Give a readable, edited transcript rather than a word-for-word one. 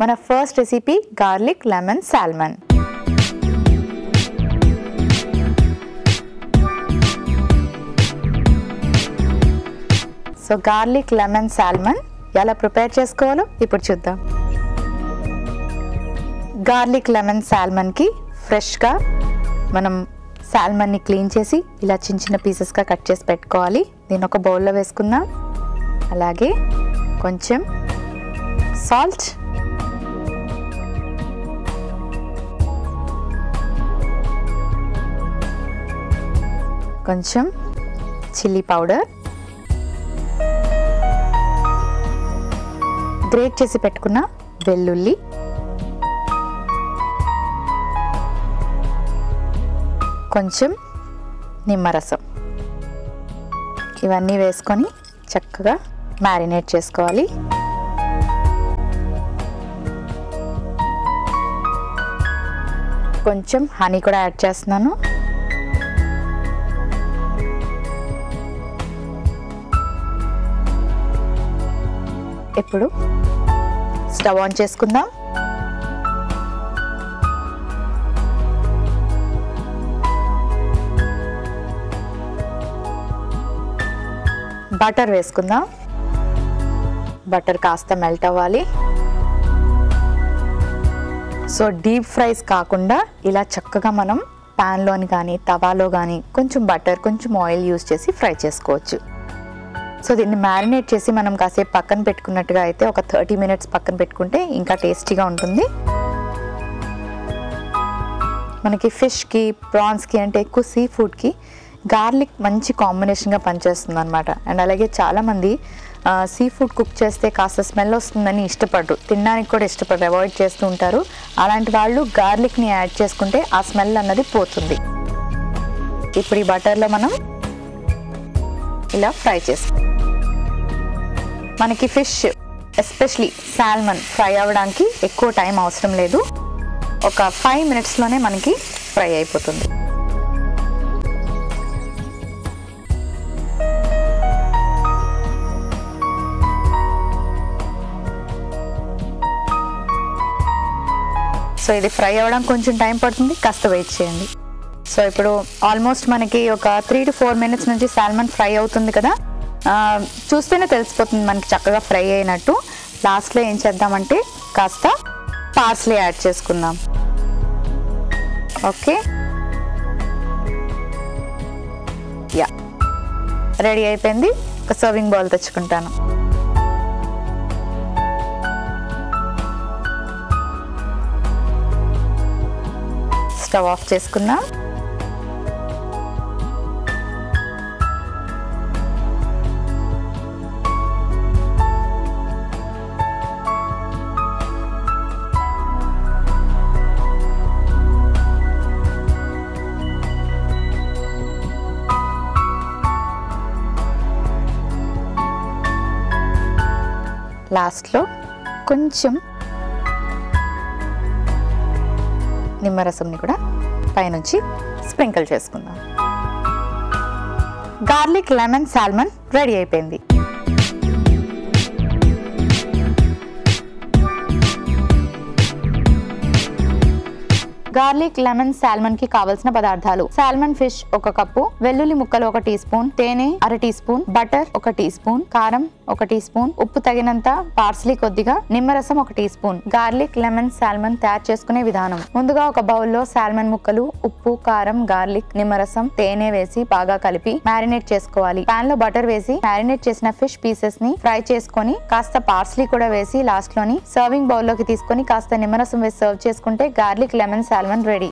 మన first recipe garlic lemon salmon. So garlic lemon salmon ఎలా prepare చేసుకోవాలో ఇప్పుడు చూద్దాం. గార్లిక్ లెమన్ సాల్మన్కి ఫ్రెష్గా మనం సాల్మన్ని క్లీన్ చేసి ఇలా చిన్న చిన్న పీసెస్గా కట్ చేసి పెట్టుకోవాలి. దీన్ని ఒక బౌల్లో వేసుకుందాం. అలాగే కొంచెం సాల్ట్, కొంచెం చిల్లీ పౌడర్, గ్రేట్ చేసి పెట్టుకున్న వెల్లుల్లి, కొంచెం నిమ్మరసం, ఇవన్నీ వేసుకొని చక్కగా మ్యారినేట్ చేసుకోవాలి. కొంచెం హనీ కూడా యాడ్ చేస్తున్నాను. ఇప్పుడు స్టవ్ ఆన్ చేసుకుందాం. బటర్ వేసుకుందాం. బటర్ కాస్త మెల్ట్ అవ్వాలి. సో డీప్ ఫ్రైస్ కాకుండా ఇలా చక్కగా మనం ప్యాన్లోని కానీ తవాలో కానీ కొంచెం బటర్ కొంచెం ఆయిల్ యూజ్ చేసి ఫ్రై చేసుకోవచ్చు. సో దీన్ని మ్యారినేట్ చేసి మనం కాసేపు పక్కన పెట్టుకున్నట్టుగా అయితే ఒక 30 minutes పక్కన పెట్టుకుంటే ఇంకా టేస్టీగా ఉంటుంది. మనకి ఫిష్కి ప్రాన్స్కి అంటే ఎక్కువ సీ ఫుడ్కి గార్లిక్ మంచి కాంబినేషన్గా పనిచేస్తుంది అనమాట. అండ్ అలాగే చాలామంది సీ ఫుడ్ కుక్ చేస్తే కాస్త స్మెల్ వస్తుందని ఇష్టపడరు, తినడానికి కూడా ఇష్టపడరు, అవాయిడ్ చేస్తూ ఉంటారు. అలాంటి వాళ్ళు గార్లిక్ని యాడ్ చేసుకుంటే ఆ స్మెల్ అన్నది పోతుంది. ఇప్పుడు ఈ బటర్లో మనం ఇలా ఫ్రై చేసుకో. మనకి ఫిష్ ఎస్పెషలీ సాల్మన్ ఫ్రై అవ్వడానికి ఎక్కువ టైం అవసరం లేదు. ఒక 5 minutesలోనే మనకి ఫ్రై అయిపోతుంది. సో ఇది ఫ్రై అవ్వడానికి కొంచెం టైం పడుతుంది, కాస్త వెయిట్ చేయండి. సో ఇప్పుడు ఆల్మోస్ట్ మనకి ఒక 3 to 4 minutes నుంచి సాల్మన్ ఫ్రై అవుతుంది కదా. చూస్తేనే తెలిసిపోతుంది మనకి చక్కగా ఫ్రై అయినట్టు. లాస్ట్లో ఏం చేద్దామంటే కాస్త పార్స్లీ యాడ్ చేసుకుందాం. ఓకే, యా రెడీ అయిపోయింది. ఒక సర్వింగ్ బౌల్ తెచ్చుకుంటాను. స్టవ్ ఆఫ్ చేసుకుందాం. లాస్ట్లో కొంచెం నిమ్మరసంని కూడా పైనుంచి స్ప్రింకిల్ చేసుకుందాం. గార్లిక్ లెమన్ సాల్మన్ రెడీ అయిపోయింది. గార్లిక్ లెమన్ సాల్మన్ కి కావలసిన పదార్థాలు: సాల్మన్ ఫిష్ 1 కప్పు, వెల్లుల్లి ముక్కలు 1 టీ స్పూన్, తేనె 1/2 teaspoon, butter 1 teaspoon, కారం 1 టీ స్పూన్, ఉప్పు తగినంత, పార్స్లీ కొద్దిగా, నిమ్మరసం 1 teaspoon. Garlic lemon salmon తయారు చేసుకునే విధానం: ముందుగా ఒక బౌల్లో సాల్మన్ ముక్కలు, ఉప్పు, కారం, గార్లిక్, నిమ్మరసం, తేనె వేసి బాగా కలిపి మ్యారినేట్ చేసుకోవాలి. పాన్ లో బటర్ వేసి మ్యారినేట్ చేసిన ఫిష్ పీసెస్ ని ఫ్రై చేసుకొని కాస్త పార్స్లీ కూడా వేసి లాస్ట్ లోని సర్వింగ్ బౌల్ లోకి తీసుకొని కాస్త నిమ్మరసం వేసి సర్వ్ చేసుకుంటే గార్లిక్ లెమన్ సాల్మన్ రెడీ.